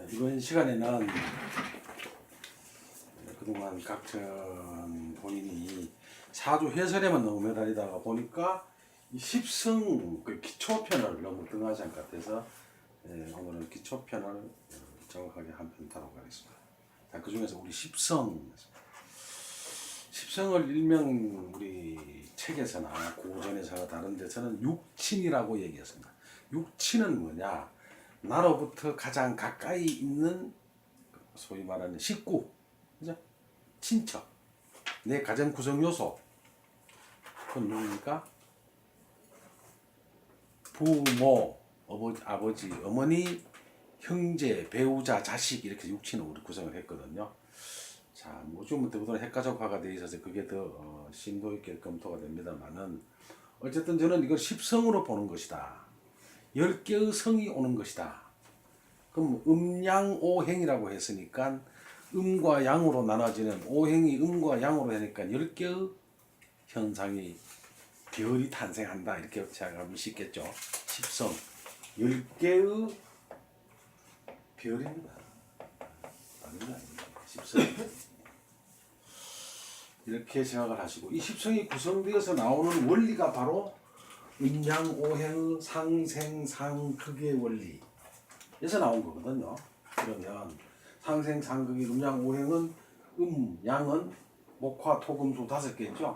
이번 시간에는 그동안 각전 본인이 사주 해설에만 너무 매달리다가 보니까 이 십성 그 기초편을 너무 등하지 않을 것 같아서 오늘은 기초편을 정확하게 한 편 다뤄보겠습니다. 자, 그 중에서 우리 십성을 일명 우리 책에서나 고전에서나 다른 데서는 육친이라고 얘기했습니다. 육친은 뭐냐? 나로부터 가장 가까이 있는 소위 말하는 식구, 그죠? 친척, 내 가정 구성 요소. 그건 누굽니까? 부모, 아버지, 어머니, 형제, 배우자, 자식 이렇게 육친을 우리 구성을 했거든요. 자, 뭐 좀 더보다 핵가족화가 되어 있어서 그게 더 심도 있게 검토가 됩니다만은 어쨌든 저는 이걸 십성으로 보는 것이다. 10개의 성이 오는 것이다. 그럼 음양오행이라고 했으니까 음과 양으로 나눠지는 오행이 음과 양으로 되니까 10개의 현상이 별이 탄생한다. 이렇게 생각하면 쉽겠죠. 십성 10개의 별입니다. 다른 게 아닙니다. 십성 이렇게 생각을 하시고 이 십성이 구성되어서 나오는 원리가 바로 음양오행의 상생상극의 원리에서 나온 거거든요. 그러면 상생상극의 음양오행은 양은 목화토금수 5개죠.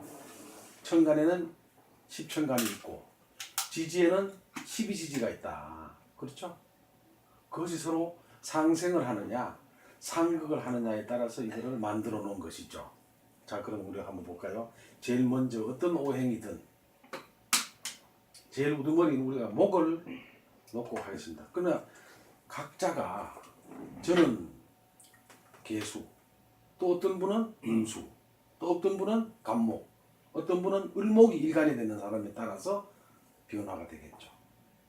천간에는 10천간이 있고 지지에는 12지지가 있다. 그렇죠? 그것이 서로 상생을 하느냐 상극을 하느냐에 따라서 이거를 만들어 놓은 것이죠. 자, 그럼 우리가 한번 볼까요? 제일 먼저 어떤 오행이든 제일 우두머리는 우리가 목을 놓고 하겠습니다. 그러나 각자가 저는 개수, 또 어떤 분은 임수, 또 어떤 분은 간목, 어떤 분은 을목이 일간이 되는 사람에 따라서 변화가 되겠죠.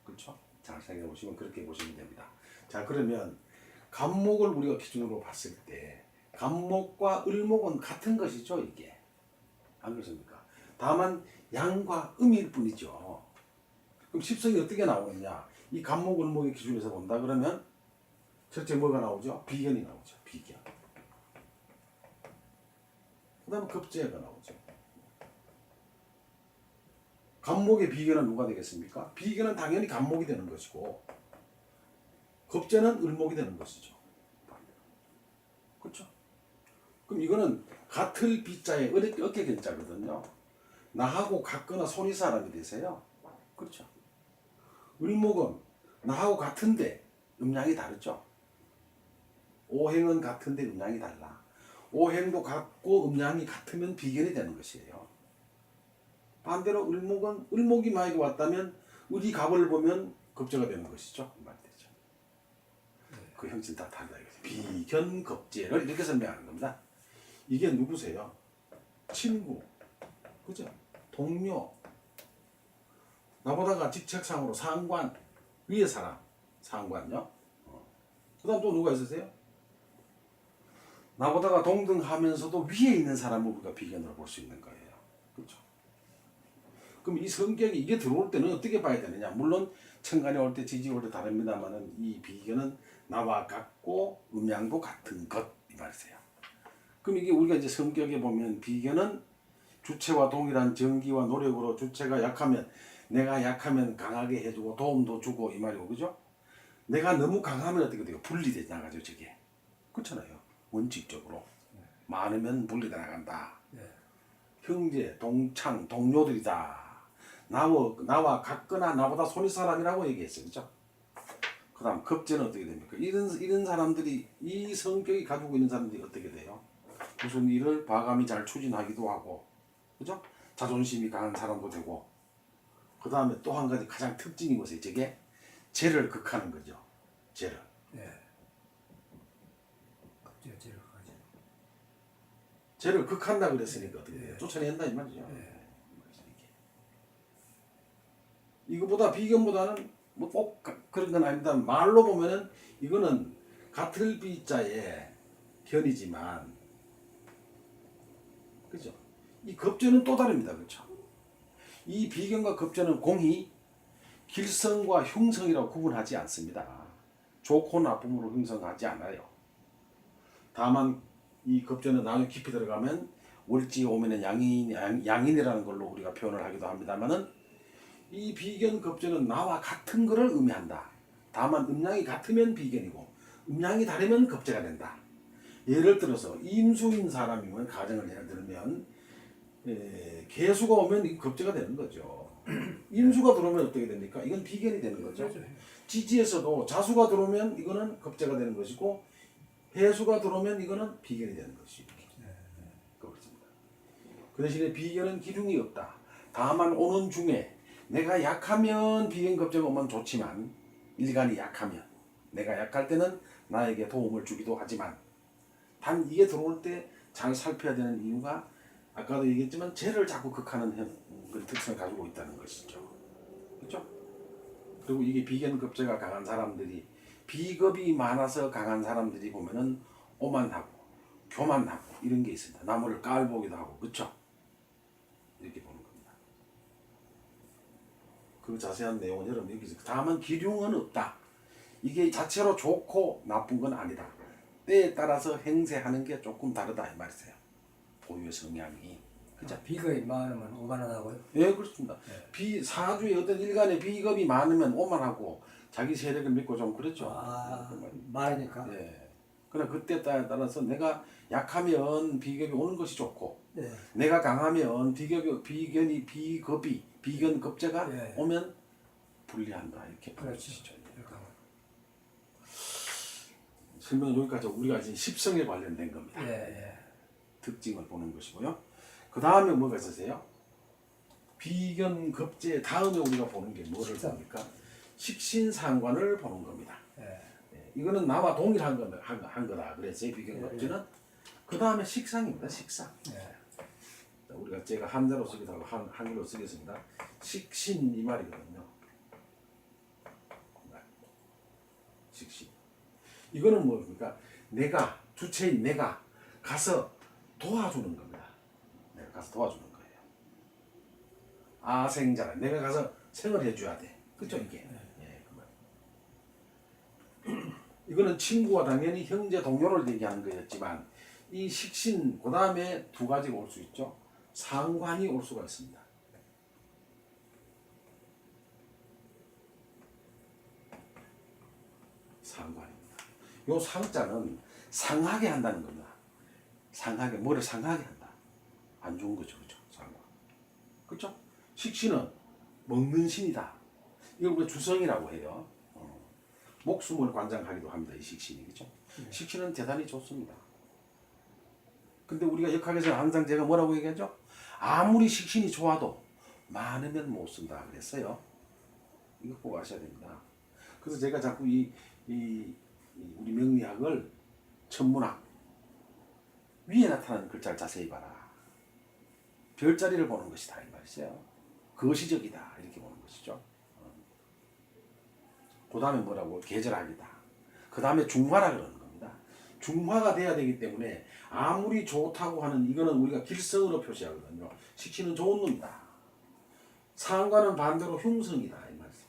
그렇죠? 잘 생각해 보시면 그렇게 보시면 됩니다. 자, 그러면 간목을 우리가 기준으로 봤을 때 간목과 을목은 같은 것이죠, 이게. 안 그렇습니까? 다만 양과 음일 뿐이죠. 그럼 십성이 어떻게 나오느냐? 이 간목, 을목의 기준에서 본다 그러면 첫째 뭐가 나오죠? 비견이 나오죠. 비견. 그 다음에 급제가 나오죠. 간목의 비견은 누가 되겠습니까? 비견은 당연히 간목이 되는 것이고 급제는 을목이 되는 것이죠. 그렇죠? 그럼 이거는 같을 비자에 어깨 견자거든요. 나하고 같거나 손이 사람이 되세요. 그렇죠? 을목은 나하고 같은데 음양이 다르죠. 오행은 같은데 음양이 달라. 오행도 같고 음양이 같으면 비견이 되는 것이에요. 반대로 을목은 을목이 만약에 왔다면 을이 갑을 보면 급제가 되는 것이죠. 말되죠. 그 형질 다 다르다. 비견 급제를 이렇게 설명하는 겁니다. 이게 누구세요? 친구, 그죠? 동료, 나보다가 직책상으로 상관, 위에 사람, 상관요. 그 다음 또 누가 있으세요? 나보다가 동등하면서도 위에 있는 사람을 우리가 비견으로 볼 수 있는 거예요. 그렇죠? 그럼 이 성격이 이게 들어올 때는 어떻게 봐야 되느냐? 물론 천간이 올 때 지지 올 때 다릅니다만은 이 비견은 나와 같고 음양도 같은 것 이 말이세요. 그럼 이게 우리가 이제 성격에 보면 비견은 주체와 동일한 정기와 노력으로 주체가 약하면 내가 약하면 강하게 해주고 도움도 주고 이 말이고 그죠? 내가 너무 강하면 어떻게 돼요? 분리돼 나가죠 저게. 그렇잖아요. 원칙적으로 많으면 분리돼 나간다. 형제, 동창, 동료들이다. 나와 같거나 나보다 손이 사람이라고 얘기했어요. 그죠? 그 다음 급제는 어떻게 됩니까? 이런 사람들이 이 성격이 가지고 있는 사람들이 어떻게 돼요? 무슨 일을 과감히 잘 추진하기도 하고 그죠? 자존심이 강한 사람도 되고 그 다음에 또 한 가지 가장 특징이 뭐세요? 저게 죄를 극하는 거죠. 죄를. 죄를 극한다 그랬으니까 어떻게 돼요? 쫓아낸다 이 말이죠. 이거보다 비견보다는 뭐 꼭 그런 건 아닙니다. 말로 보면은 이거는 같을 비자의 견이지만 그죠? 이 급제는 또 다릅니다. 그렇죠? 이 비견과 급제는 공이 길성과 흉성이라고 구분하지 않습니다. 좋고 나쁨으로 형성하지 않아요. 다만 이 급제는 나중에 깊이 들어가면 월지 오면은 양인이라는 걸로 우리가 표현을 하기도 합니다만은 이 비견 급제는 나와 같은 것을 의미한다. 다만 음양이 같으면 비견이고 음양이 다르면 급제가 된다. 예를 들어서 임수인 사람이면 가정을 예를 들면 개수가 오면 이 급제가 되는 거죠. 임수가 들어오면 어떻게 됩니까? 이건 비견이 되는 거죠. 지지에서도 자수가 들어오면 이거는 급제가 되는 것이고 해수가 들어오면 이거는 비견이 되는 것이죠. 그렇습니다. 그 대신에 비견은 기둥이 없다. 다만 오는 중에 내가 약하면 비견 급제가 오면 좋지만 일간이 약하면 내가 약할 때는 나에게 도움을 주기도 하지만 단 이게 들어올 때 잘 살펴야 되는 이유가 아까도 얘기했지만 죄를 자꾸 극하는 그런 특성을 가지고 있다는 것이죠. 그렇죠? 그리고 이게 비견급제가 강한 사람들이 비겁이 많아서 강한 사람들이 보면은 오만하고 교만하고 이런 게 있습니다. 나무를 깔보기도 하고 그렇죠? 이렇게 보는 겁니다. 그 자세한 내용은 여러분 여기서 다만 기륭은 없다. 이게 자체로 좋고 나쁜 건 아니다. 때에 따라서 행세하는 게 조금 다르다 이 말이세요. 보유의 성향이. 그죠? 비겁이 많으면 오만하다고요? 예, 그렇습니다. 네. 사주에 어떤 일간의 비겁이 많으면 오만하고 자기 세력을 믿고 좀 그렇죠. 말이니까. 예. 그러나 그때 따라서 내가 약하면 비겁이 오는 것이 좋고, 네. 내가 강하면 비견 급제가 네. 오면 불리한다 이렇게 보는 그렇죠. 것이죠. 이렇게 하면. 설명 여기까지 우리가 지금 십성에 관련된 겁니다. 예. 특징을 보는 것이고요. 그 다음에 뭐가 있으세요? 비견 급제 다음에 우리가 보는 게 뭐를 봅니까? 식신상관을 보는 겁니다. 예. 이거는 나와 동일한 거다. 그래서 비견 급제는 그 다음에 식상입니다. 식상. 예. 우리가 제가 한자로 쓰기도 하고 한글로 쓰겠습니다. 식신 이 말이거든요. 식신. 이거는 뭡니까? 내가 주체인 내가 가서 도와주는 겁니다. 내가 가서 도와주는 거예요. 아생자라 내가 가서 생을 해줘야 돼. 그죠 이게? 예, 그 말. 이거는 친구와 당연히 형제 동료를 얘기하는 거였지만 이 식신 그 다음에 두 가지가 올 수 있죠. 상관이 올 수가 있습니다. 상관입니다. 요 상자는 상하게 한다는 겁니다. 상하게 뭐를 상하게 한다. 안 좋은 거죠, 그죠? 상관. 그렇죠? 식신은 먹는 신이다. 이걸 우리가 주성이라고 해요. 목숨을 관장하기도 합니다. 이 식신이 그죠? 식신은 대단히 좋습니다. 근데 우리가 역학에서 항상 제가 뭐라고 얘기하죠? 아무리 식신이 좋아도 많으면 못 쓴다 그랬어요. 이거 꼭 아셔야 됩니다. 그래서 제가 자꾸 우리 명리학을 천문학 위에 나타나는 글자를 자세히 봐라. 별자리를 보는 것이다 이 말이죠. 거시적이다 이렇게 보는 것이죠. 그 다음에 뭐라고? 계절학이다. 그 다음에 중화라 그러는 겁니다. 중화가 돼야 되기 때문에 아무리 좋다고 하는 이거는 우리가 길성으로 표시하거든요. 식신은 좋은 놈이다. 상관은 반대로 흉성이다 이 말이죠.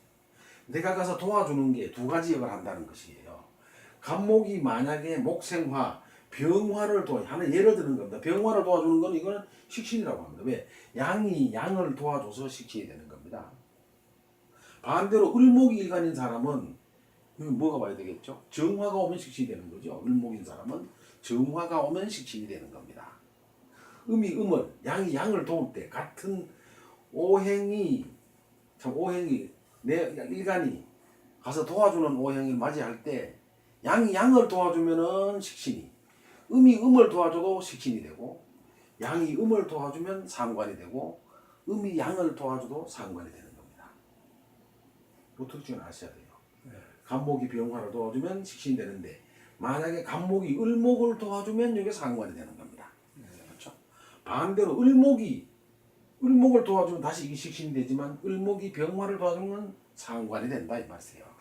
내가 가서 도와주는 게 두 가지 역을 한다는 것이에요. 간목이 만약에 목생화, 병화를 하나 예를 드는 겁니다. 병화를 도와주는 건 이거는 식신이라고 합니다. 왜? 양이 양을 도와줘서 식신이 되는 겁니다. 반대로 을목이 일간인 사람은 뭐가 봐야 되겠죠? 정화가 오면 식신이 되는 거죠. 을목인 사람은 정화가 오면 식신이 되는 겁니다. 음이 음을, 양이 양을 도울 때 같은 오행이 내 일간이 가서 도와주는 오행을 맞이할 때 양이 양을 도와주면은 식신이, 음이 음을 도와줘도 식신이 되고, 양이 음을 도와주면 상관이 되고, 음이 양을 도와줘도 상관이 되는 겁니다. 이 특징을 아셔야 돼요. 간목이 병화를 도와주면 식신이 되는데 만약에 간목이 을목을 도와주면 이게 상관이 되는 겁니다. 그렇죠? 반대로 을목을 도와주면 다시 이게 식신이 되지만 을목이 병화를 도와주면 상관이 된다 이 말이에요.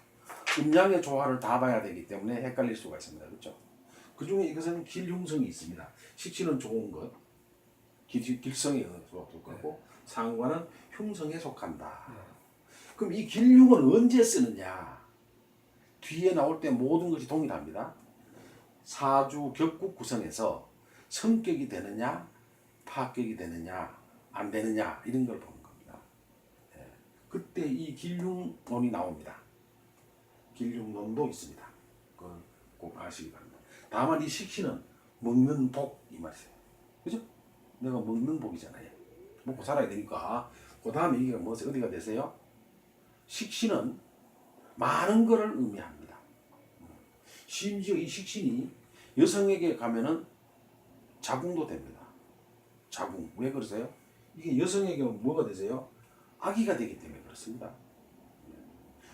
음양의 조화를 다 봐야 되기 때문에 헷갈릴 수가 있습니다. 그렇죠? 그 중에 이것은 길흉성이 있습니다. 식신은 좋은 것, 길성에 속하고 상관은 흉성에 속한다. 그럼 이 길흉은 언제 쓰느냐? 뒤에 나올 때 모든 것이 동일합니다. 사주 격국 구성에서 성격이 되느냐 파격이 되느냐 안 되느냐 이런 걸 보는 겁니다. 예. 그때 이 길흉론이 나옵니다. 길흉론도 있습니다. 그걸 꼭 아시기 바랍니다. 다만 이 식신은 먹는 복 이 말이에요. 그죠? 내가 먹는 복이잖아요. 먹고 살아야 되니까. 그 다음에 이게 무엇이 어디가 되세요? 식신은 많은 것을 의미합니다. 심지어 이 식신이 여성에게 가면은 자궁도 됩니다. 자궁. 왜 그러세요? 이게 여성에게 뭐가 되세요? 아기가 되기 때문에 그렇습니다.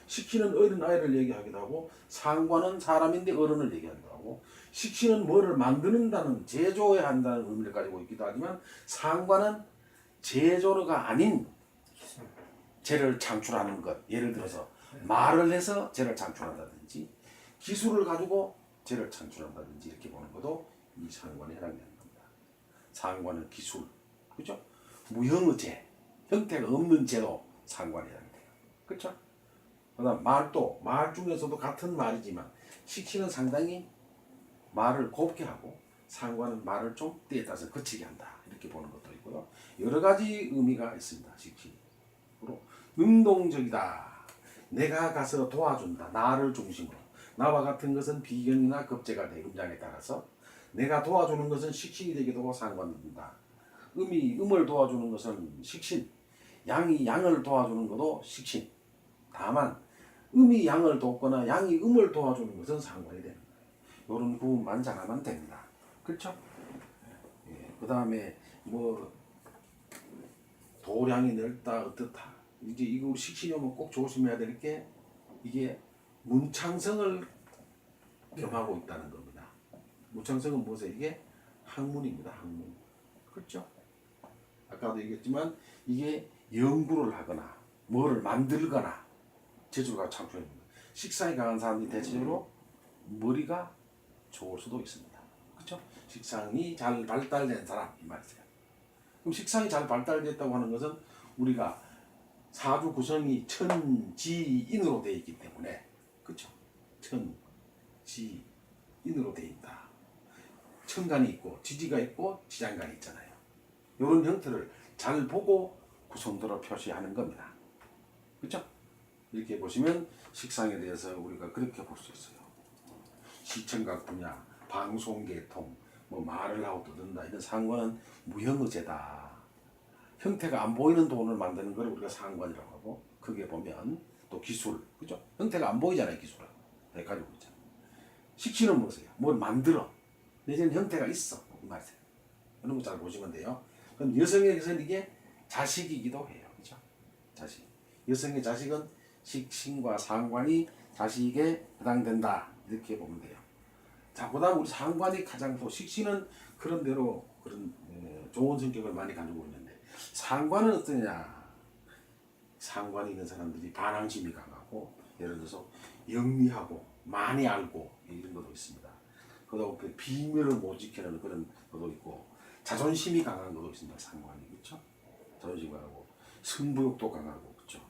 식신은 어린 아이를 얘기하기도 하고 상관은 사람인데 어른을 얘기하기도 하고 식신은 뭐를 만드는다는 제조해야 한다는 의미를 가지고 있기도 하지만 상관은 제조가 아닌 재를 창출하는 것. 예를 들어서 말을 해서 재를 창출한다든지 기술을 가지고 재를 창출한다든지 이렇게 보는 것도 이 상관에 해당되는 겁니다. 상관은 기술, 그죠? 무형의 재, 형태가 없는 재도 상관에 해당돼요. 그렇죠? 그다음 말도 말 중에서도 같은 말이지만 식신은 상당히 말을 곱게 하고 상관은 말을 좀 때에 따라서 거치게 한다 이렇게 보는 것도 있고요. 여러 가지 의미가 있습니다. 식신이 능동적이다. 내가 가서 도와준다. 나를 중심으로. 나와 같은 것은 비견이나 급제가 대금장에 따라서 내가 도와주는 것은 식신이 되기도 하고 상관된다. 음을 도와주는 것은 식신. 양이 양을 도와주는 것도 식신. 다만 음이 양을 돕거나 양이 음을 도와주는 것은 상관이 되는 거예요. 이런 구분만 잘하면 됩니다. 그렇죠? 예, 그 다음에 뭐 도량이 넓다 어떻다. 이제 이거 우리 식신이 오면 꼭 조심해야 될 게 이게 문창성을 겸하고 있다는 겁니다. 문창성은 무엇이에요? 이게 학문입니다. 학문. 그렇죠? 아까도 얘기했지만 이게 연구를 하거나 뭐를 만들거나 재주가 창출합니다. 식상이 강한 사람이 대체적으로 머리가 좋을 수도 있습니다. 그렇죠? 식상이 잘 발달된 사람 이 말이세요. 그럼 식상이 잘 발달됐다고 하는 것은 우리가 사주 구성이 천지인으로 되어 있기 때문에 그렇죠? 천지인으로 되어 있다. 천간이 있고 지지가 있고 지장간이 있잖아요. 이런 형태를 잘 보고 구성도를 표시하는 겁니다. 그렇죠? 이렇게 보시면 식상에 대해서 우리가 그렇게 볼 수 있어요. 시청각 분야, 방송계통, 뭐 말을 하고 떠든다 이런 상관은 무형의제다. 형태가 안 보이는 돈을 만드는 걸 우리가 상관이라고 하고 그게 보면 또 기술, 그죠? 형태가 안 보이잖아요, 기술은. 가지고 있잖아요. 식신은 무엇이에요? 뭘 만들어. 내지는 형태가 있어. 이 말이에요. 이런 거 잘 보시면 돼요. 그럼 여성에게서는 이게 자식이기도 해요. 그죠? 자식. 여성의 자식은 식신과 상관이 자식에 해당된다. 이렇게 보면 돼요. 자, 그 다음 우리 상관이 가장 또 식신은 그런 대로 그런 좋은 성격을 많이 가지고 있는데 상관은 어떠냐? 상관이 있는 사람들이 반항심이 강하고 예를 들어서 영리하고 많이 알고 이런 것도 있습니다. 그러다 보니 비밀을 못 지키는 그런 것도 있고 자존심이 강한 것도 있습니다. 상관이 그렇죠? 자존심이 강하고 승부욕도 강하고 그렇죠?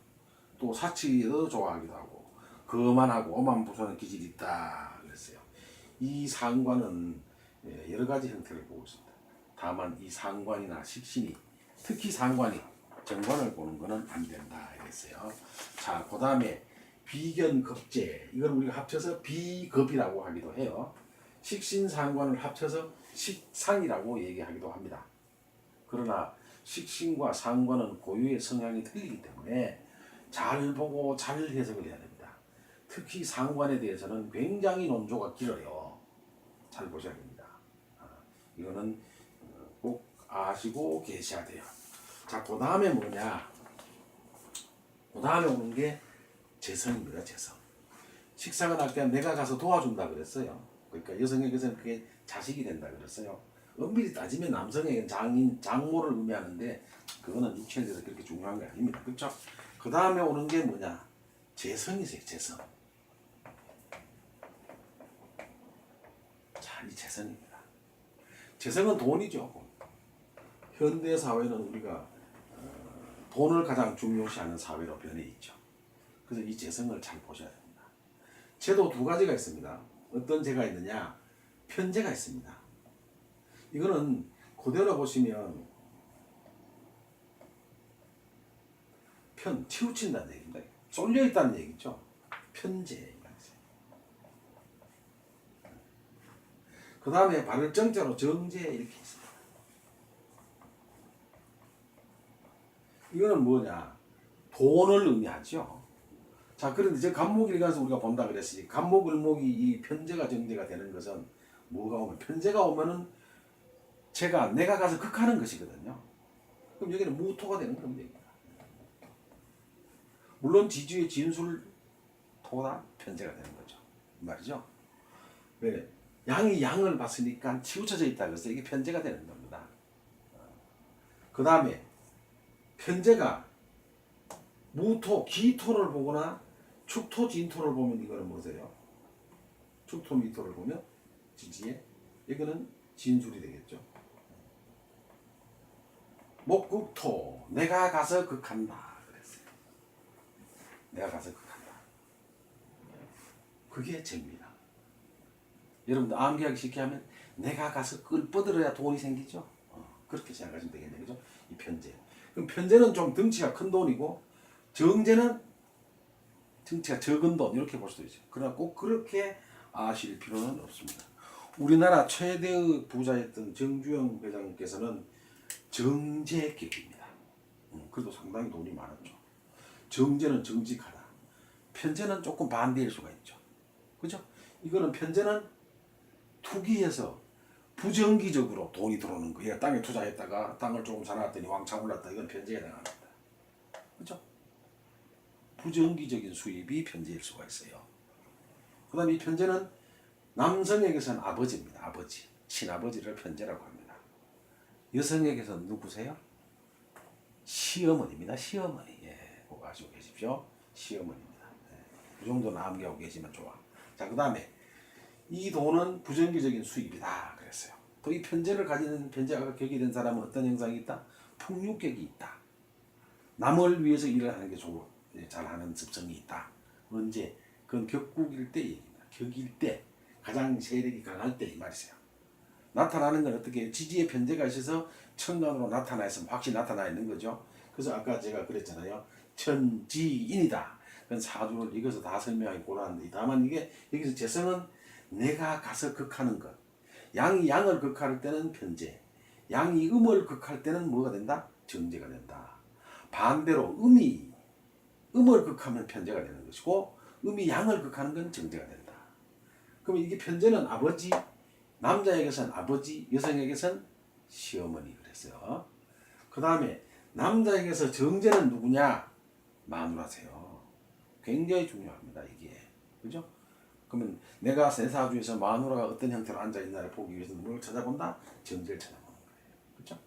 또 사치도 좋아하기도 하고 거만하고 오만부수하는 기질이 있다 그랬어요. 이 상관은 여러 가지 형태를 보고 있습니다. 다만 이 상관이나 식신이 특히 상관이 정관을 보는 것은 안 된다 이랬어요. 자, 그 다음에 비견급제 이걸 우리가 합쳐서 비급이라고 하기도 해요. 식신상관을 합쳐서 식상이라고 얘기하기도 합니다. 그러나 식신과 상관은 고유의 성향이 틀리기 때문에 잘 보고 잘 해석을 해야 됩니다. 특히 상관에 대해서는 굉장히 논조가 길어요. 잘 보셔야 됩니다. 이거는 꼭 아시고 계셔야 돼요. 자, 그 다음에 뭐냐? 그 다음에 오는 게 재성입니다. 재성. 식상을 할 때 내가 가서 도와준다 그랬어요. 그러니까 여성에게서는 그게 자식이 된다 그랬어요. 엄밀히 따지면 남성에게는 장인, 장모를 의미하는데 그거는 육체에 대해서 그렇게 중요한 게 아닙니다. 그렇죠? 그 다음에 오는 게 뭐냐? 재성이세요. 재성. 자, 이 재성입니다. 재성은 돈이죠. 현대 사회는 우리가 돈을 가장 중요시하는 사회로 변해 있죠. 그래서 이 재성을 잘 보셔야 됩니다. 제도 두 가지가 있습니다. 어떤 제가 있느냐? 편제가 있습니다. 이거는 그대로 보시면 치우친다는 얘기입니다. 쏠려 있다는 얘기죠. 편제. 그 다음에 발을 정자로 정제 이렇게 있습니다. 이거는 뭐냐? 돈을 의미하죠. 자, 그런데 저 간목일간에서 우리가 본다 그랬으니 간목을목이 이 편제가 정제가 되는 것은 뭐가 오면 편제가 오면은 내가 가서 극하는 것이거든요. 그럼 여기는 무토가 되는 겁니다. 물론 지주의 진술토가 편제가 되는 거죠. 말이죠. 왜? 양이 양을 봤으니까 치우쳐져 있다 그래서 이게 편제가 되는 겁니다. 그 다음에 편제가 무토, 기토를 보거나 축토, 진토를 보면 이거는 뭐세요? 축토, 미토를 보면 지지에 이거는 진술이 되겠죠. 목국토, 내가 가서 극한다 그랬어요. 내가 가서 극한다. 그게 죄입니다. 여러분들 암기하기 쉽게 하면 내가 가서 끌뻗들어야 돈이 생기죠. 그렇게 생각하시면 되겠네요. 그죠? 이 편제. 그럼 편제는 좀 덩치가 큰 돈이고 정제는 덩치가 적은 돈 이렇게 볼 수도 있어요. 그러나 꼭 그렇게 아실 필요는 없습니다. 우리나라 최대의 부자였던 정주영 회장께서는 정제격입니다. 그래도 상당히 돈이 많았죠. 정제는 정직하다. 편제는 조금 반대일 수가 있죠. 그죠? 이거는 편제는 투기해서 부정기적으로 돈이 들어오는 거예요. 땅에 투자했다가 땅을 조금 사놨더니 왕창 올랐다. 이건 편제에 해당합니다. 그죠? 부정기적인 수입이 편제일 수가 있어요. 그 다음에 이 편제는 남성에게서는 아버지입니다. 아버지. 친아버지를 편제라고 합니다. 여성에게서는 누구세요? 시어머니입니다. 시어머니. 예, 그거 아시고 계십시오. 시어머니입니다. 예, 이 정도는 암기하고 계시면 좋아. 자, 그 다음에 이 돈은 부정기적인 수입이다 그랬어요. 또 이 편제를 가지는 편제가 격이 된 사람은 어떤 현상이 있다? 풍류격이 있다. 남을 위해서 일을 하는 게 잘하는 습성이 있다. 언제? 그건 격국일 때 얘기입니다. 격일 때 가장 세력이 강할 때 이 말이세요. 나타나는 건 어떻게? 지지의 편제가 있어서 천간으로 나타나 있으면 확실히 나타나 있는 거죠. 그래서 아까 제가 그랬잖아요. 천지인이다. 그건 사주를 이것을 다 설명하기 곤란한데 다만 이게 여기서 재성은 내가 가서 극하는 것. 양이 양을 극할 때는 편제. 양이 음을 극할 때는 뭐가 된다? 정제가 된다. 반대로 음이 음을 극하면 편제가 되는 것이고 음이 양을 극하는 건 정제가 된다. 그럼 이게 편제는 아버지, 남자에게선 아버지, 여성에게선 시어머니 그랬어요. 그 다음에 남자에게서 정제는 누구냐? 마누라세요. 굉장히 중요합니다. 이게. 그죠? 그러면 내가 내 사주에서 마누라가 어떤 형태로 앉아있나를 보기 위해서는 뭘 찾아본다? 정제를 찾아보는 거예요. 그렇죠?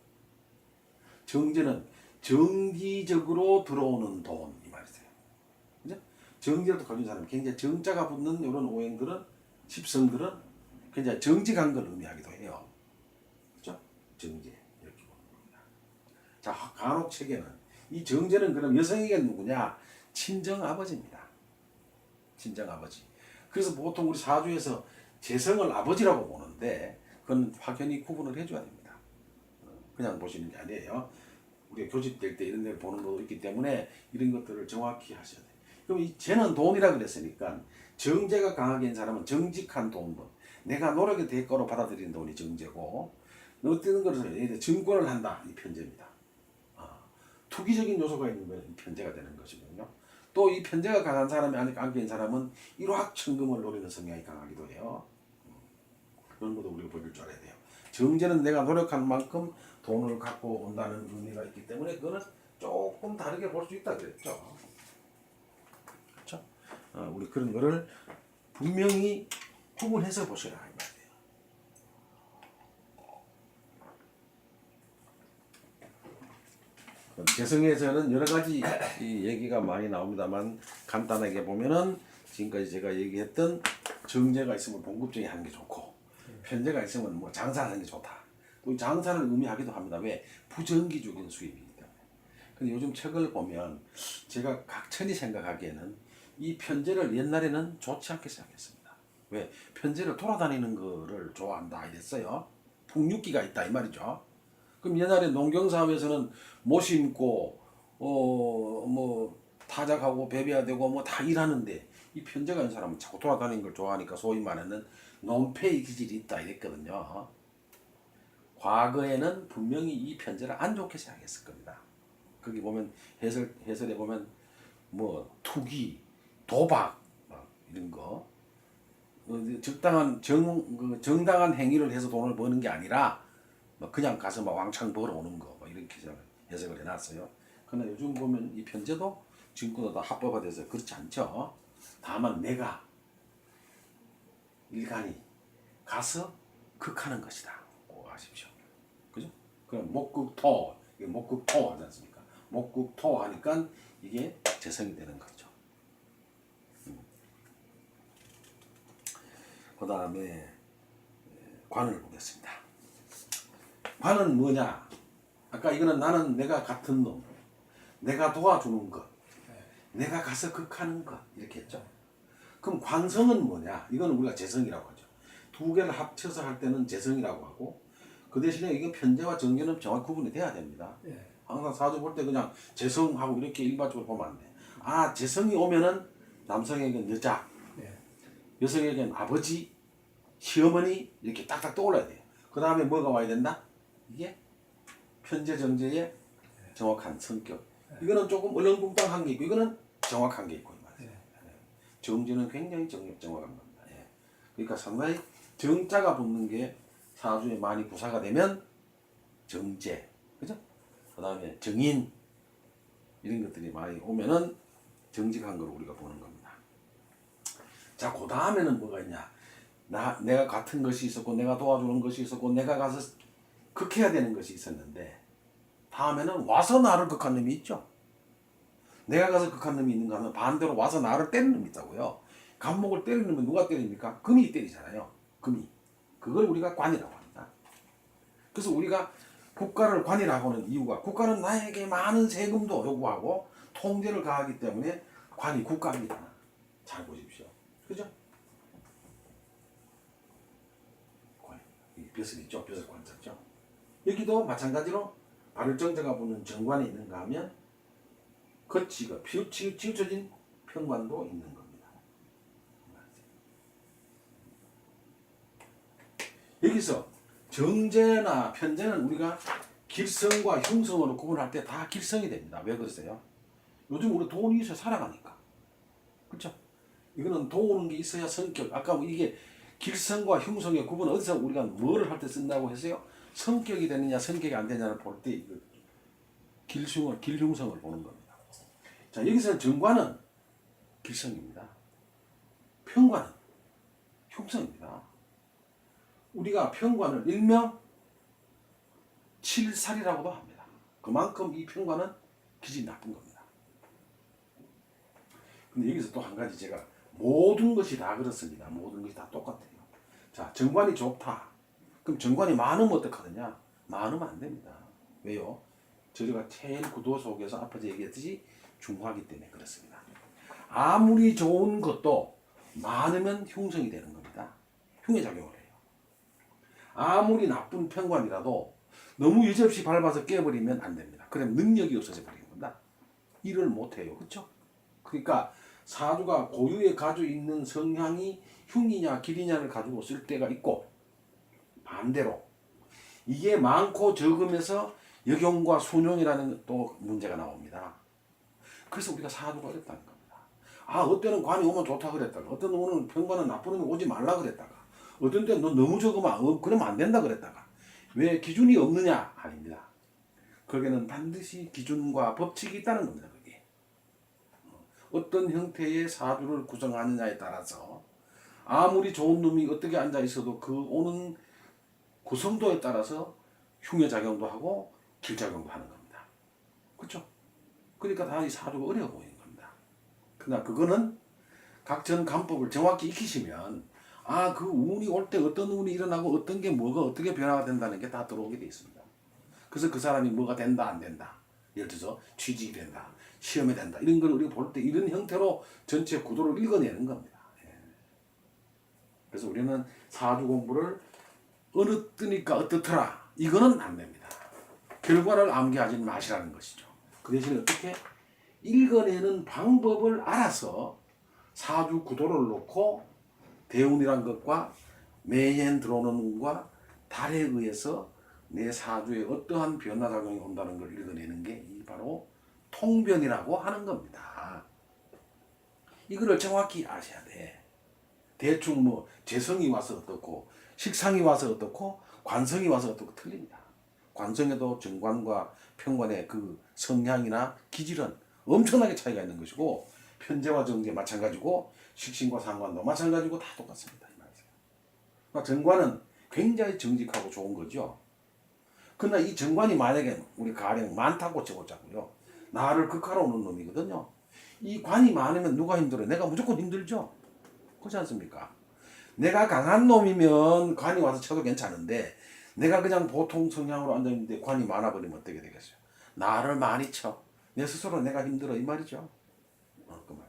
정제는 정기적으로 들어오는 돈 이 말이세요. 그죠? 정제를 가진 사람 굉장히 정자가 붙는 이런 오행들은 십성들은 굉장히 정직한 걸 의미하기도 해요. 그렇죠? 정제 이렇게 보는 겁니다. 자, 간혹 책에는 이 정제는 그럼 여성에게 누구냐? 친정 아버지입니다. 친정 아버지. 그래서 보통 우리 사주에서 재성을 아버지라고 보는데 그건 확연히 구분을 해줘야 됩니다. 그냥 보시는 게 아니에요. 우리가 교집될 때 이런 데를 보는 것도 있기 때문에 이런 것들을 정확히 하셔야 돼요. 그럼 이 재는 돈이라 그랬으니까 정제가 강하게 있는 사람은 정직한 돈분. 내가 노력의 대가로 받아들이는 돈이 정제고 어떤 것을 증권을 한다. 이 편제입니다. 투기적인 요소가 있는 건 이 편제가 되는 것이거든요. 또 이 편제가 강한 사람이 안에 있는 사람은 일확천금을 노리는 성향이 강하기도 해요. 그런 것도 우리가 보일 줄 알아야 돼요. 정제는 내가 노력한 만큼 돈을 갖고 온다는 의미가 있기 때문에 그거는 조금 다르게 볼 수 있다 그랬죠. 그렇죠? 우리 그런 거를 분명히 구분해서 보셔라 이 말이에요. 재성에서는 여러 가지 이 얘기가 많이 나옵니다만 간단하게 보면은 지금까지 제가 얘기했던 정제가 있으면 봉급쟁이 하는 게 좋고 편제가 있으면 뭐 장사하는 게 좋다. 또 장사를 의미하기도 합니다. 왜? 부정기적인 수입이기 때문에. 근데 요즘 책을 보면 제가 각천이 생각하기에는 이 편제를 옛날에는 좋지 않게 생각했습니다. 왜? 편제를 돌아다니는 거를 좋아한다 이랬어요. 풍육기가 있다 이 말이죠. 그럼 옛날에 농경사업에서는 못 심고 뭐 타작하고 배벼야 되고 뭐 다 일하는데 이 편제가 있는 사람은 자꾸 돌아다니는 걸 좋아하니까 소위 말하는 논패의 기질이 있다 이랬거든요. 과거에는 분명히 이 편제를 안 좋게 생각했을 겁니다. 거기 보면 해설에 보면 뭐 투기, 도박 막 이런 거 적당한 정당한 행위를 해서 돈을 버는 게 아니라 뭐 그냥 가서 막 왕창 벌어오는 거 뭐 이렇게 해석을 해놨어요. 그러나 요즘 보면 이 편제도 지금껏 다 합법화돼서 그렇지 않죠. 다만 내가 일간이 가서 극하는 것이다. 꼭 아십시오. 그죠? 그럼 목극토, 이게 목극토 하지 않습니까? 목극토 하니까 이게 재성이 되는 거죠. 그 다음에 관을 보겠습니다. 관은 뭐냐? 아까 이거는 나는 내가 같은 놈, 내가 도와주는 것, 내가 가서 극하는 것 이렇게 했죠. 그럼 관성은 뭐냐? 이건 우리가 재성이라고 하죠. 두 개를 합쳐서 할 때는 재성이라고 하고 그 대신에 이게 편제와 정제는 정확히 구분이 돼야 됩니다. 항상 사주 볼 때 그냥 재성하고 이렇게 일반적으로 보면 안 돼. 아 재성이 오면은 남성에게는 여자, 여성에게는 아버지, 시어머니 이렇게 딱딱 떠올라야 돼요. 그 다음에 뭐가 와야 된다? 이게 편제 정제의 정확한 성격. 이거는 조금 얼렁뚱땅한 게 있고 이거는 정확한 게 있고 말이에요. 정제는 굉장히 정확한 겁니다. 그러니까 상당히 정자가 붙는 게 사주에 많이 구사가 되면 정제, 그죠? 그 다음에 정인 이런 것들이 많이 오면은 정직한 걸 우리가 보는 겁니다. 자, 그 다음에는 뭐가 있냐? 내가 같은 것이 있었고 내가 도와주는 것이 있었고 내가 가서 극해야 되는 것이 있었는데 다음에는 와서 나를 극한 놈이 있죠. 내가 가서 극한 놈이 있는가 하면 반대로 와서 나를 때리는 놈이 있다고요. 간목을 때리는 놈은 누가 때립니까? 금이 때리잖아요. 금이. 그걸 우리가 관이라고 합니다. 그래서 우리가 국가를 관이라고 하는 이유가 국가는 나에게 많은 세금도 요구하고 통제를 가하기 때문에 관이 국가입니다. 잘 보십시오. 그죠? 벼슬 있죠? 벼슬 관자죠. 여기도 마찬가지로 발을정자가 붙는 정관이 있는가 하면 거치가 치우쳐진 평관도 있는 겁니다. 여기서 정제나 편제는 우리가 길성과 흉성으로 구분할 때 다 길성이 됩니다. 왜 그러세요? 요즘 우리 돈이 있어야 살아가니까. 그렇죠? 이거는 돈 오는 게 있어야 성격. 아까 이게 길성과 흉성의 구분 어디서 우리가 뭐를 할 때 쓴다고 했어요? 성격이 되느냐 성격이 안 되느냐를 볼 때 길흉성을 보는 겁니다. 자, 여기서 정관은 길성입니다. 평관은 흉성입니다. 우리가 평관을 일명 칠살이라고도 합니다. 그만큼 이 평관은 기질이 나쁜 겁니다. 근데 여기서 또 한 가지 제가 모든 것이 다 그렇습니다. 모든 것이 다 똑같아요. 자, 정관이 좋다. 그럼 정관이 많으면 어떡하느냐? 많으면 안 됩니다. 왜요? 저희가 제일 구도 속에서 앞에서 얘기했듯이 중화기 때문에 그렇습니다. 아무리 좋은 것도 많으면 흉성이 되는 겁니다. 흉의 작용을 해요. 아무리 나쁜 평관이라도 너무 여지없이 밟아서 깨버리면 안 됩니다. 그럼 능력이 없어져 버리는 겁니다. 일을 못해요. 그렇죠? 그러니까 사주가 고유에 가지고 있는 성향이 흉이냐 길이냐를 가지고 쓸 때가 있고 반대로 이게 많고 적으면서 역용과 순용이라는 또 문제가 나옵니다. 그래서 우리가 사주가 어렵다는 겁니다. 아, 어때는 관이 오면 좋다 그랬다가 어떤 오는 평관은 나쁜 놈이 오지 말라 그랬다가 어떤 때는 너 너무 적으면 그러면 안 된다 그랬다가 왜 기준이 없느냐? 아닙니다. 거기에는 반드시 기준과 법칙이 있다는 겁니다. 그게 어떤 형태의 사주를 구성하느냐에 따라서 아무리 좋은 놈이 어떻게 앉아 있어도 그 오는 구성도에 따라서 흉의 작용도 하고 길작용도 하는 겁니다. 그렇죠? 그러니까 다 이 사주가 어려워 보이는 겁니다. 그러나 그거는 각전 간법을 정확히 익히시면 아, 그 운이 올 때 어떤 운이 일어나고 어떤 게 뭐가 어떻게 변화가 된다는 게 다 들어오게 돼 있습니다. 그래서 그 사람이 뭐가 된다 안 된다 예를 들어서 취직이 된다, 시험이 된다 이런 걸 우리가 볼 때 이런 형태로 전체 구도를 읽어내는 겁니다. 예. 그래서 우리는 사주 공부를 어느 뜨니까 어떻더라 이거는 안 됩니다. 결과를 암기하지 마시라는 것이죠. 그 대신에 어떻게 읽어내는 방법을 알아서 사주 구도를 놓고 대운이란 것과 매년 들어오는 운과 달에 의해서 내 사주에 어떠한 변화작용이 온다는 걸 읽어내는 게 바로 통변이라고 하는 겁니다. 이거를 정확히 아셔야 돼. 대충 뭐 재성이 와서 어떻고 식상이 와서 어떻고 관성이 와서 어떻고 틀립니다. 관성에도 정관과 편관의 그 성향이나 기질은 엄청나게 차이가 있는 것이고 편제와 정제 마찬가지고 식신과 상관도 마찬가지고 다 똑같습니다. 이 말이죠. 그러니까 정관은 굉장히 정직하고 좋은 거죠. 그러나 이 정관이 만약에 우리 가령 많다고 쳐보자고요. 나를 극하러오는 놈이거든요. 이 관이 많으면 누가 힘들어요? 내가 무조건 힘들죠. 그렇지 않습니까? 내가 강한 놈이면 관이 와서 쳐도 괜찮은데 내가 그냥 보통 성향으로 앉아있는데 관이 많아버리면 어떻게 되겠어요? 나를 많이 쳐. 내 스스로 내가 힘들어 이 말이죠. 그 말.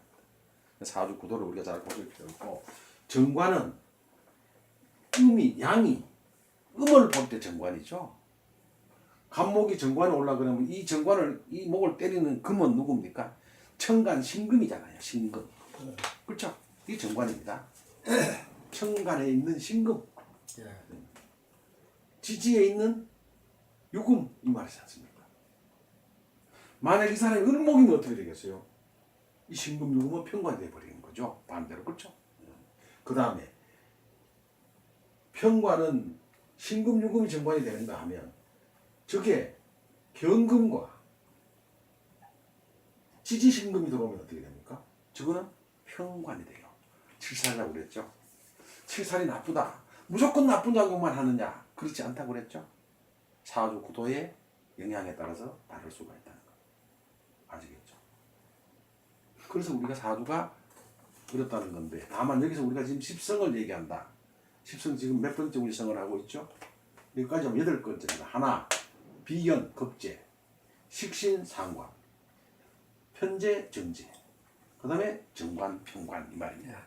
사주 구도를 우리가 잘 보실 필요 있고 정관은 음이 양이 음을 볼 때 정관이죠. 간목이 정관에 올라 그러면 이 정관을 이 목을 때리는 금은 누굽니까? 천간 신금이잖아요. 신금. 그렇죠? 이 정관입니다. 천간에 있는 신금. 지지에 있는 유금 이 말이지 않습니까? 만약 이 사람이 을목이면 어떻게 되겠어요? 이 신금 유금은 편관이 되어버리는 거죠. 반대로 그렇죠? 그 다음에 편관은 신금 유금이 정관이 되는가 하면 저게 경금과 지지신금이 들어오면 어떻게 됩니까? 저거는 편관이 돼요. 칠살이라고 그랬죠. 칠살이 나쁘다. 무조건 나쁜 작용만 하느냐? 그렇지 않다고 그랬죠. 사주 구도의 영향에 따라서 다를 수가 있다는 거. 아시겠죠? 그래서 우리가 사주가 어렵다는 건데 다만 여기서 우리가 지금 십성을 얘기한다. 십성 지금 몇 번째 우리 성을 하고 있죠? 여기까지 하면 8번째입니다. 하나, 비견, 겁재, 식신, 상관, 편재, 정재, 그 다음에 정관, 편관 이 말입니다.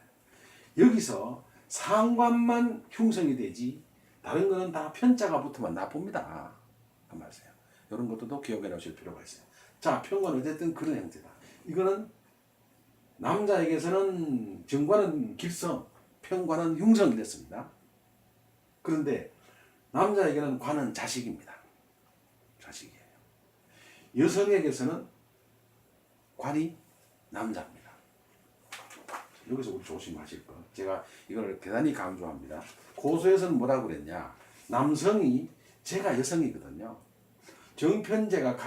여기서 상관만 흉성이 되지 다른 거는 다 편자가 붙으면 나쁩니다. 그 말이에요. 이런 것도 기억해 놓으실 필요가 있어요. 자, 편관은 어쨌든 그런 형태다. 이거는 남자에게서는 정관은 길성, 편관은 흉성이 됐습니다. 그런데 남자에게는 관은 자식입니다. 자식이에요. 여성에게서는 관이 남자입니다. 여기서 우리 조심하실 거. 제가 이걸 대단히 강조합니다. 고소에서는 뭐라고 그랬냐? 남성이 제가 여성이거든요. 정편제가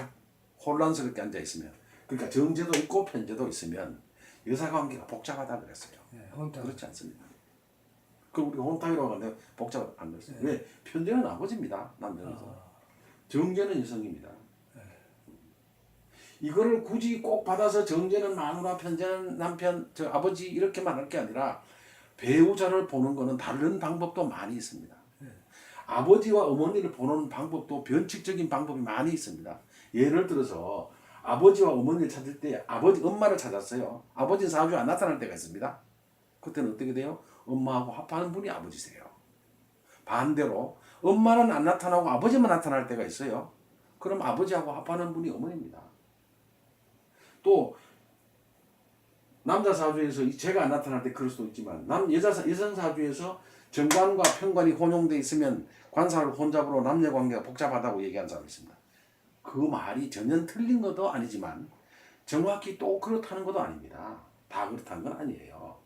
혼란스럽게 앉아 있으면, 그러니까 정제도 있고 편제도 있으면 여사 관계가 복잡하다 그랬어요. 그렇지 않습니다. 그 우리가 혼탕이라고 하는데 복잡 안 됐어요. 왜? 편제는 아버지입니다. 남자에서. 정제는 여성입니다. 이거를 굳이 꼭 받아서 정제는 마누라, 편제는 남편, 저 아버지 이렇게만 할 게 아니라 배우자를 보는 거는 다른 방법도 많이 있습니다. 아버지와 어머니를 보는 방법도 변칙적인 방법이 많이 있습니다. 예를 들어서 아버지와 어머니를 찾을 때 엄마를 찾았어요. 아버지는 사주에 안 나타날 때가 있습니다. 그때는 어떻게 돼요? 엄마하고 합하는 분이 아버지세요. 반대로 엄마는 안 나타나고 아버지만 나타날 때가 있어요. 그럼 아버지하고 합하는 분이 어머니입니다. 또 남자 사주에서 제가 안 나타날 때 그럴 수도 있지만 여성 사주에서 정관과 편관이 혼용돼 있으면 관사를 혼잡으로 남녀 관계가 복잡하다고 얘기하는 사람이 있습니다. 그 말이 전혀 틀린 것도 아니지만 정확히 또 그렇다는 것도 아닙니다. 다 그렇다는 건 아니에요.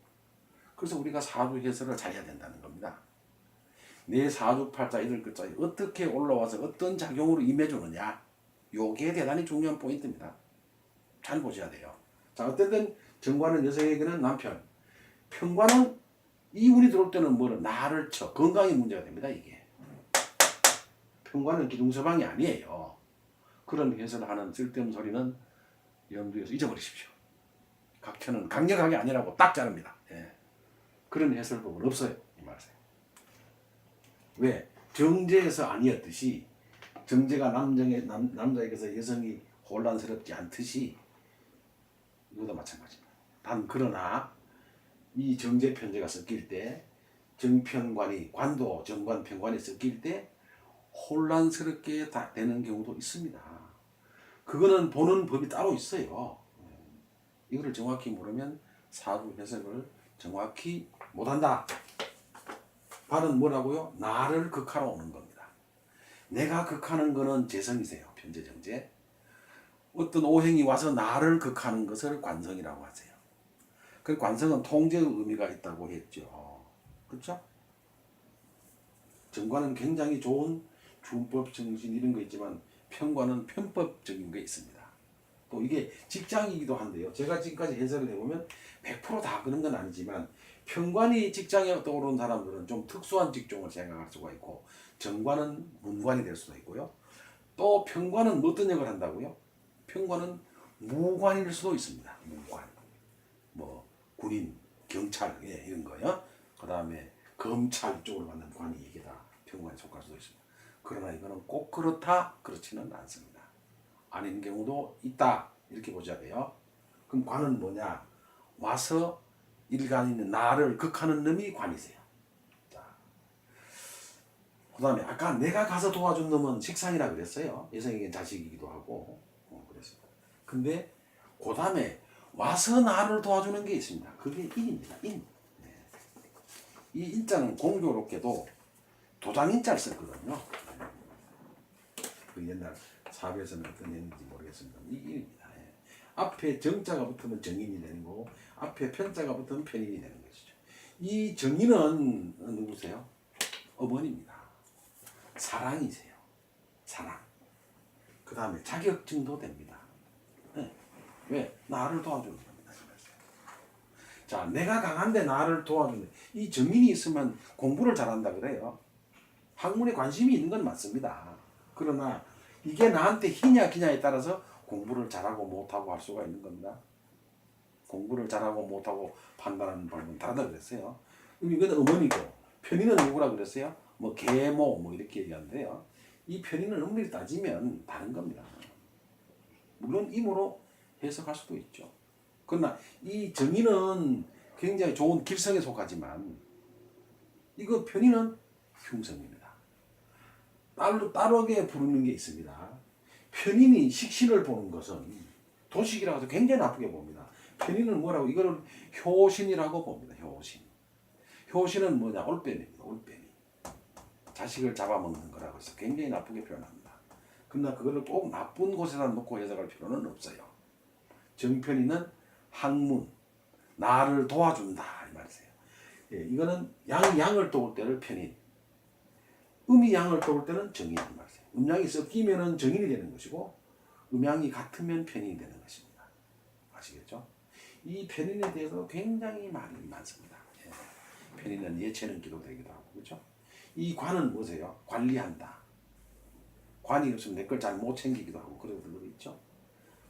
그래서 우리가 사주 해설을 잘해야 된다는 겁니다. 내 사주팔자 이럴 글자에 어떻게 올라와서 어떤 작용으로 임해주느냐, 요게 대단히 중요한 포인트입니다. 잘 보셔야 돼요. 자, 어쨌든 정관은 여성에게는 남편, 편관은 이 운이 들어올 때는 뭐를 나를 쳐 건강이 문제가 됩니다. 이게 편관은 기둥서방이 아니에요. 그런 해설하는 쓸데없는 소리는 염두에서 잊어버리십시오. 각편은 강력하게 아니라고 딱 자릅니다. 예. 그런 해설법은 없어요. 이 말이에요. 왜? 정제에서 아니었듯이 정제가 남자에게서 여성이 혼란스럽지 않듯이 이것도 마찬가지입니다. 단 그러나 이 정제 편제가 섞일 때 정편관이 관도 정관 편관이 섞일 때 혼란스럽게 다 되는 경우도 있습니다. 그거는 보는 법이 따로 있어요. 이거를 정확히 모르면 사주 해석을 정확히 못한다. 발은 뭐라고요? 나를 극하러 오는 겁니다. 내가 극하는 거는 재성이세요. 편재정제. 어떤 오행이 와서 나를 극하는 것을 관성이라고 하세요. 그 관성은 통제의 의미가 있다고 했죠. 그렇죠? 정관은 굉장히 좋은 준법 정신 이런 거 있지만 편관은 편법적인 게 있습니다. 또 이게 직장이기도 한데요. 제가 지금까지 해설을 해보면 100%다 그런 건 아니지만 편관이 직장에 떠오르는 사람들은 좀 특수한 직종을 생각할 수가 있고 정관은 문관이 될 수도 있고요. 또 편관은 어떤 역을 한다고요? 편관은 무관일 수도 있습니다. 무관. 뭐 군인, 경찰 이런 거요. 그 다음에 검찰 쪽으로 받는 관이 이게 다 편관에 속할 수도 있습니다. 그러나 이거는 꼭 그렇다 그렇지는 않습니다. 아닌 경우도 있다 이렇게 보자 돼요. 그럼 관은 뭐냐? 와서 일간 있는 나를 극하는 놈이 관이세요. 자, 그다음에 아까 내가 가서 도와준 놈은 식상이라 그랬어요. 여성에게 자식이기도 하고 그랬어요. 근데 그다음에 와서 나를 도와주는 게 있습니다. 그게 인입니다. 인. 네. 이 인자는 공교롭게도 도장인자를 썼거든요. 그 옛날 사업에서는 어떤 얘기인지 모르겠습니다. 이 인입니다. 예. 앞에 정자가 붙으면 정인이 되는 거고 앞에 편자가 붙으면 편인이 되는 것이죠. 이 정인은 누구세요? 어머니입니다. 사랑이세요. 사랑. 그 다음에 자격증도 됩니다. 네. 왜? 나를 도와주는 겁니다. 자, 내가 강한데 나를 도와주는 이 정인이 있으면 공부를 잘한다 그래요. 학문에 관심이 있는 건 맞습니다. 그러나 이게 나한테 희냐 기냐에 따라서 공부를 잘하고 못하고 할 수가 있는 겁니다. 공부를 잘하고 못하고 판단하는 방법은 다르다 그랬어요. 그럼 이건 어머니고 편인은 누구라 그랬어요? 뭐 계모 뭐 이렇게 얘기하는데요. 이 편인은 엄밀히 따지면 다른 겁니다. 물론 임으로 해석할 수도 있죠. 그러나 이 정인은 굉장히 좋은 길성에 속하지만 이거 편인은 흉성입니다. 따르게 부르는 게 있습니다. 편인이 식신을 보는 것은 도식이라고 해서 굉장히 나쁘게 봅니다. 편인은 뭐라고? 이거를 효신이라고 봅니다. 효신. 효신은 뭐냐? 올빼미입니다. 올빼미. 자식을 잡아먹는 거라고 해서 굉장히 나쁘게 표현합니다. 그러나 그거를 꼭 나쁜 곳에다 놓고 해석할 필요는 없어요. 정편이는 학문, 나를 도와준다 이 말이세요. 예, 이거는 양을 도울 때를 편인, 음이 양을 도울 때는 정인 이 말이세요. 음양이 섞이면은 정인이 되는 것이고 음양이 같으면 편인이 되는 것입니다. 아시겠죠? 이 편인에 대해서 굉장히 말이 많습니다. 예. 편인은 예체능 기도되기도 하고 그렇죠? 이 관은 뭐세요? 관리한다. 관이 없으면 내 걸 잘 못 챙기기도 하고 그러거든요. 있죠?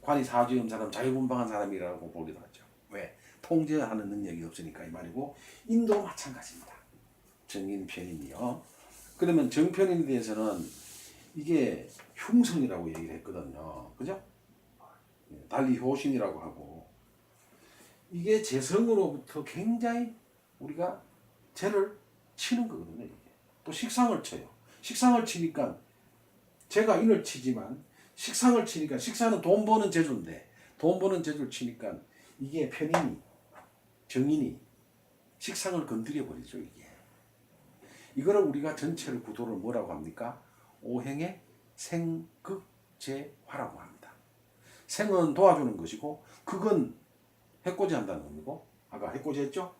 관이 사주염 사람, 자유분방한 사람이라고 보기도 하죠. 왜? 통제하는 능력이 없으니까 이 말이고 인도 마찬가지입니다. 정인, 편인이요. 그러면 정편인에 대해서는 이게 흉성이라고 얘기를 했거든요. 그죠? 달리 효신이라고 하고 이게 재성으로부터 굉장히 우리가 재를 치는 거거든요. 이게. 또 식상을 쳐요. 식상을 치니까 제가 인을 치지만 식상을 치니까 식상은 돈 버는 재주인데 돈 버는 재주를 치니까 이게 편인이 정인이 식상을 건드려 버리죠. 이게 이거를 우리가 전체를 구도를 뭐라고 합니까? 오행의 생극재화라고 합니다. 생은 도와주는 것이고 극은 해코지 한다는 의미고 아까 해코지 했죠?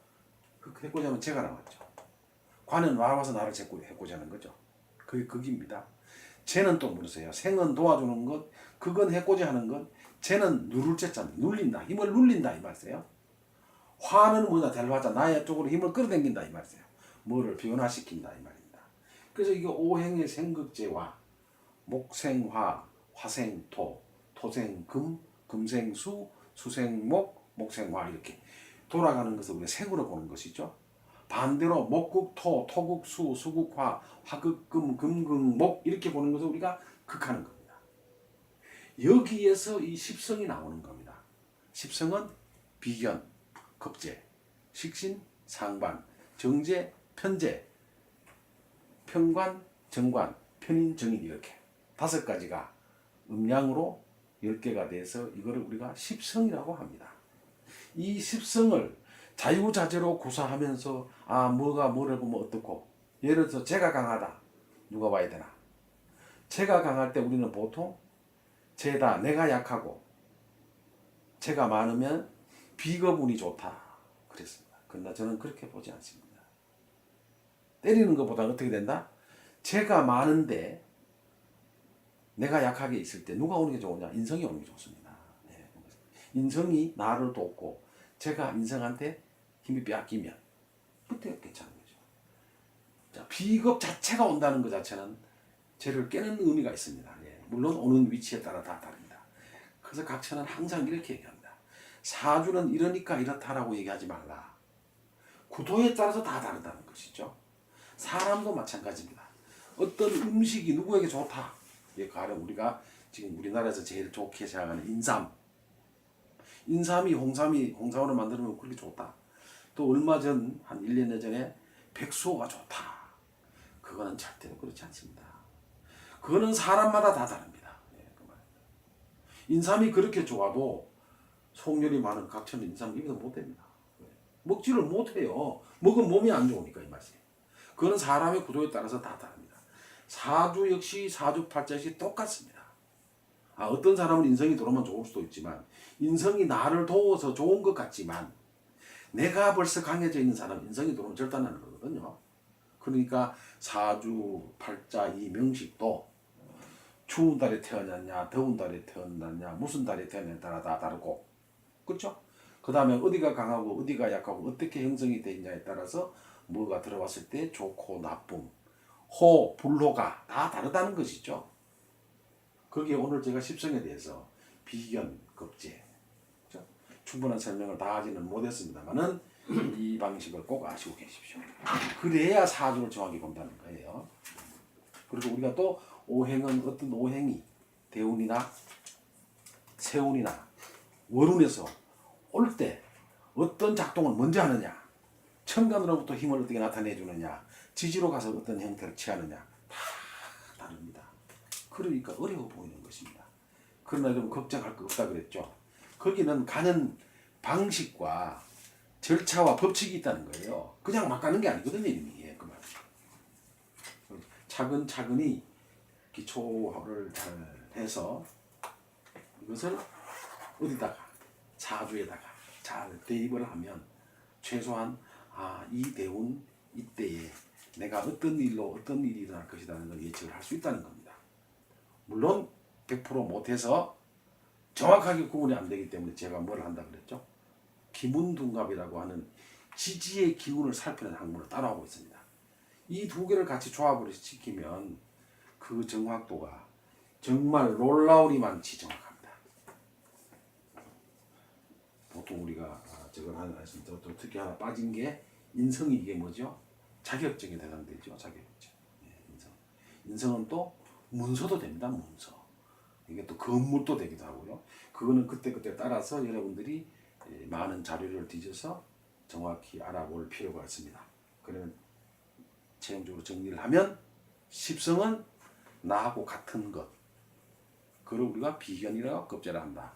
해코지 하면 재가 나왔죠. 관은 와서 나를 해코지 하는 거죠. 그게 극입니다. 재는 또 뭐세요? 생은 도와주는 것, 극은 해코지 하는 것, 재는 누를 재자입니다. 눌린다. 힘을 눌린다 이 말이세요. 화는 뭐냐? 대화자 나의 쪽으로 힘을 끌어당긴다 이 말이세요. 뭐를 변화시킨다 이 말입니다. 그래서 이게 오행의 생극재화, 목생화, 화생토, 토생금, 금생수, 수생목, 목생화 이렇게 돌아가는 것을 우리가 생으로 보는 것이죠. 반대로 목극토, 토극수, 수극화, 화극금, 금극목 이렇게 보는 것을 우리가 극하는 겁니다. 여기에서 이 십성이 나오는 겁니다. 십성은 비견, 겁재, 식신, 상반, 정제, 편재, 편관, 정관, 편인, 정인 이렇게 5가지가 음양으로 10개가 돼서 이거를 우리가 십성이라고 합니다. 이 십성을 자유자재로 구사하면서 뭐가 뭐를 보면 어떻고, 예를 들어서 제가 강하다. 누가 봐야 되나? 제가 강할 때 우리는 보통 제다 내가 약하고 제가 많으면 비거분이 좋다 그랬습니다. 그러나 저는 그렇게 보지 않습니다. 때리는 것보다 어떻게 된다? 제가 많은데 내가 약하게 있을 때 누가 오는 게 좋으냐? 인성이 오는 게 좋습니다. 네. 인성이 나를 돕고 제가 인성한테 힘이 빼앗기면 그때 괜찮은 거죠. 자, 비겁 자체가 온다는 것 자체는 죄를 깨는 의미가 있습니다. 예. 물론 오는 위치에 따라 다 다릅니다. 그래서 각처는 항상 이렇게 얘기합니다. 사주는 이러니까 이렇다라고 얘기하지 말라. 구도에 따라서 다 다르다는 것이죠. 사람도 마찬가지입니다. 어떤 음식이 누구에게 좋다. 예, 가령 우리가 지금 우리나라에서 제일 좋게 생각하는 인삼. 인삼이 홍삼으로 만들면 그렇게 좋다. 또 얼마 전, 한 1년 전에 백수호가 좋다. 그거는 절대로 그렇지 않습니다. 그거는 사람마다 다 다릅니다. 예, 그 말입니다. 인삼이 그렇게 좋아도 속열이 많은 각처는 인삼 입에서 못 됩니다. 먹지를 못해요. 먹으면 몸이 안 좋으니까 이 말이에요. 그거는 사람의 구도에 따라서 다 다릅니다. 사주 역시 사주팔자 역시 똑같습니다. 어떤 사람은 인성이 들어오면 좋을 수도 있지만 인성이 나를 도워서 좋은 것 같지만 내가 벌써 강해져 있는 사람은 인성이 들어오면 절단하는 거거든요. 그러니까 사주팔자 이 명식도 추운 달에 태어났냐 더운 달에 태어났냐 무슨 달에 태어났냐에 따라 다 다르고 그렇죠? 그 다음에 어디가 강하고 어디가 약하고 어떻게 형성이 되어 있냐에 따라서 뭐가 들어왔을 때 좋고 나쁨 호, 불호가 다 다르다는 것이죠. 거기에 오늘 제가 십성에 대해서 비견, 겁재 그렇죠? 충분한 설명을 다 하지는 못했습니다만은 이 방식을 꼭 아시고 계십시오. 그래야 사주를 정확히 본다는 거예요. 그리고 우리가 또 오행은 어떤 오행이 대운이나 세운이나 월운에서 올 때 어떤 작동을 먼저 하느냐, 천간으로부터 힘을 어떻게 나타내 주느냐, 지지로 가서 어떤 형태를 취하느냐 다 다릅니다. 그러니까 어려워 보이는 것입니다. 그러나 여러분 걱정할 거 없다 그랬죠. 거기는 가는 방식과 절차와 법칙이 있다는 거예요. 그냥 막 가는 게 아니거든요. 이미 그 말. 차근차근히 기초를 잘 해서 이것을 어디다가 사주에다가 잘 대입을 하면 최소한 이 대운 이때에 내가 어떤 일로 어떤 일이 일어날 것이라는 걸 예측을 할 수 있다는 겁니다. 물론 100% 못해서 정확하게 구분이 안 되기 때문에 제가 뭘 한다 그랬죠? 기문둔갑이라고 하는 지지의 기운을 살피는 학문을 따라하고 있습니다. 이 두 개를 같이 조합을 시키면 그 정확도가 정말 놀라우리만치 정확합니다. 보통 우리가 저걸 하나 했습니다. 또 특히 하나 빠진 게 인성이 이게 뭐죠? 자격증에 해당되죠. 자격증. 인성. 인성은 또 문서도 됩니다. 문서. 이게 또 건물도 되기도 하고요. 그거는 그때그때 따라서 여러분들이 많은 자료를 뒤져서 정확히 알아볼 필요가 있습니다. 그러면 체험적으로 정리를 하면 십성은 나하고 같은 것. 그걸 우리가 비견이라고 겁재라 한다.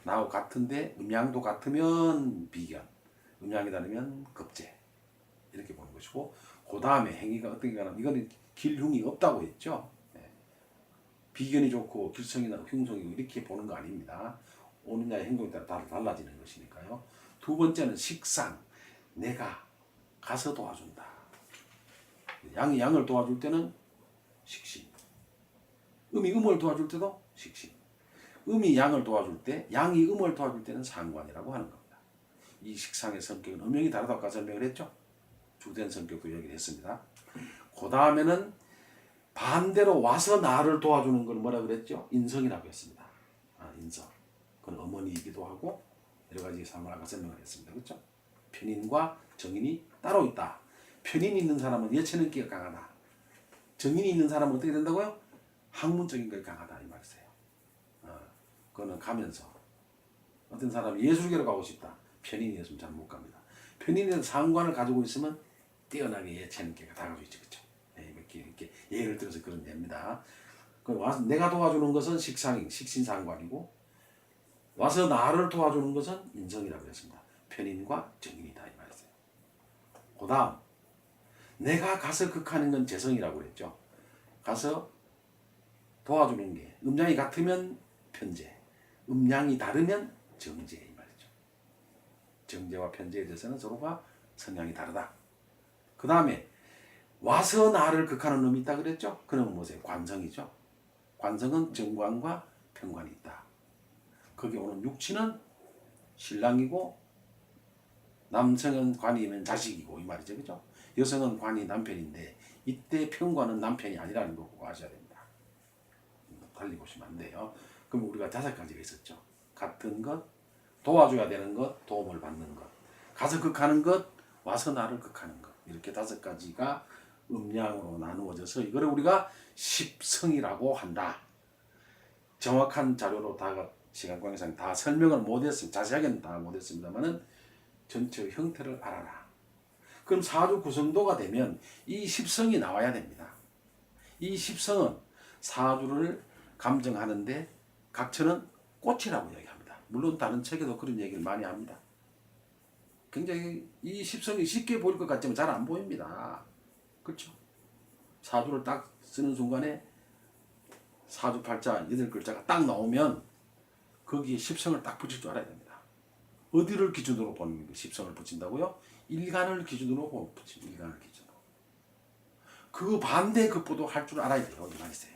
나하고 같은데 음양도 같으면 비견, 음양이 다르면 겁재. 이렇게 보는 것이고 그 다음에 행위가 어떻게 가나 이거는 길흉이 없다고 했죠. 비견이 좋고 길성이나 흉성이고 이렇게 보는 거 아닙니다. 오느냐의 행동에 따라 다 달라지는 것이니까요. 두 번째는 식상. 내가 가서 도와준다. 양이 양을 도와줄 때는 식신. 음이 음을 도와줄 때도 식신. 음이 양을 도와줄 때, 양이 음을 도와줄 때는 상관이라고 하는 겁니다. 이 식상의 성격은 음형이 다르다고 아까 설명을 했죠. 주된 성격도 얘기를 했습니다. 그 다음에는 반대로 와서 나를 도와주는 걸 뭐라 그랬죠? 인성이라고 했습니다. 인성. 그건 어머니이기도 하고 여러 가지 상을 아까 설명을 했습니다. 그렇죠? 편인과 정인이 따로 있다. 편인이 있는 사람은 예체능기가 강하다. 정인이 있는 사람은 어떻게 된다고요? 학문적인 게 강하다 이 말이세요. 그거는 가면서 어떤 사람이 예술계로 가고 싶다. 편인이었으면 잘 못 갑니다. 편인에서 상관을 가지고 있으면 뛰어나게 예체능계가 다 가지고 있죠. 그렇죠? 이렇게 예를 들어서 그런 예입니다. 와서 내가 도와주는 것은 식신상관이고 와서 나를 도와주는 것은 인성이라고 했습니다. 편인과 정인이다 이 말이었어요. 그 다음 내가 가서 극하는 건 재성이라고 그랬죠. 가서 도와주는 게 음양이 같으면 편재, 음양이 다르면 정재 이 말이죠. 정재와 편재에 대해서는 서로가 성향이 다르다. 그 다음에 와서 나를 극하는 놈이 있다 그랬죠. 그놈은 뭐세요? 관성이죠. 관성은 정관과 편관이 있다. 거기 오는 육친은 신랑이고 남성은 관이면 자식이고 이 말이죠. 그죠? 여성은 관이 남편인데 이때 편관은 남편이 아니라는 거 꼭 아셔야 됩니다. 달리 보시면 안 돼요. 그럼 우리가 5가지가 있었죠. 같은 것, 도와줘야 되는 것, 도움을 받는 것, 가서 극하는 것, 와서 나를 극하는 것. 이렇게 5가지가 음양으로 나누어져서 이거를 우리가 십성이라고 한다. 정확한 자료로 다 시간 관계상 다 설명을 못했습니다. 자세하게는 다 못했습니다만은 전체 형태를 알아라. 그럼 사주 구성도가 되면 이 십성이 나와야 됩니다. 이 십성은 사주를 감정하는데 각처는 꽃이라고 이야기합니다. 물론 다른 책에도 그런 얘기를 많이 합니다. 굉장히 이 십성이 쉽게 보일 것 같지만 잘 안 보입니다. 그렇죠? 사주를 딱 쓰는 순간에 사주팔자 8글자가 딱 나오면 거기에 십성을 딱 붙일 줄 알아야 됩니다. 어디를 기준으로 보는 십성을 붙인다고요? 일간을 기준으로 붙입니다. 일간을 기준으로. 그 반대 극보도 할 줄 알아야 돼요. 이 말이세요.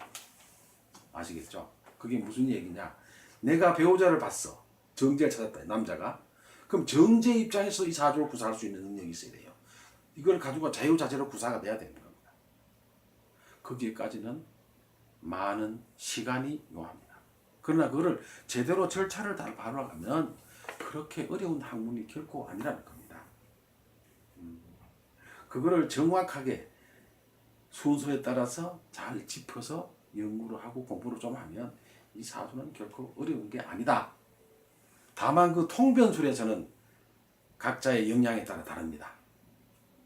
아시겠죠? 그게 무슨 얘기냐? 내가 배우자를 봤어. 정제를 찾았다. 남자가. 그럼 정제 입장에서 이 사주를 구사할 수 있는 능력이 있어야 돼요. 이걸 가지고 자유자재로 구사가 돼야 되는 겁니다. 거기에까지는 많은 시간이 요합니다. 그러나 그거를 제대로 절차를 다 밟아가면 그렇게 어려운 학문이 결코 아니라는 겁니다. 그거를 정확하게 순서에 따라서 잘 짚어서 연구를 하고 공부를 좀 하면 이 사주는 결코 어려운 게 아니다. 다만 그 통변술에서는 각자의 역량에 따라 다릅니다.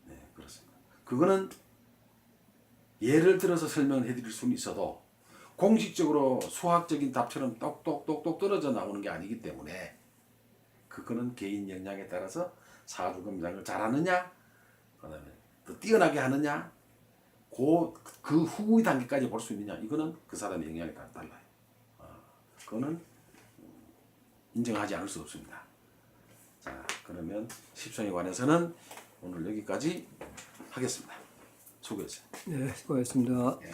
네, 그렇습니다. 그거는 예를 들어서 설명을 해드릴 수는 있어도 공식적으로 수학적인 답처럼 똑똑똑똑 떨어져 나오는 게 아니기 때문에 그거는 개인 역량에 따라서 사주 검장을 잘하느냐, 그다음에 더 뛰어나게 하느냐, 그 후의 단계까지 볼 수 있느냐, 이거는 그 사람의 역량에 따라 달라요. 그거는 인정하지 않을 수 없습니다. 자, 그러면 십성에 관해서는 오늘 여기까지 하겠습니다. 수고했어요. 네, 수고하셨습니다. 예.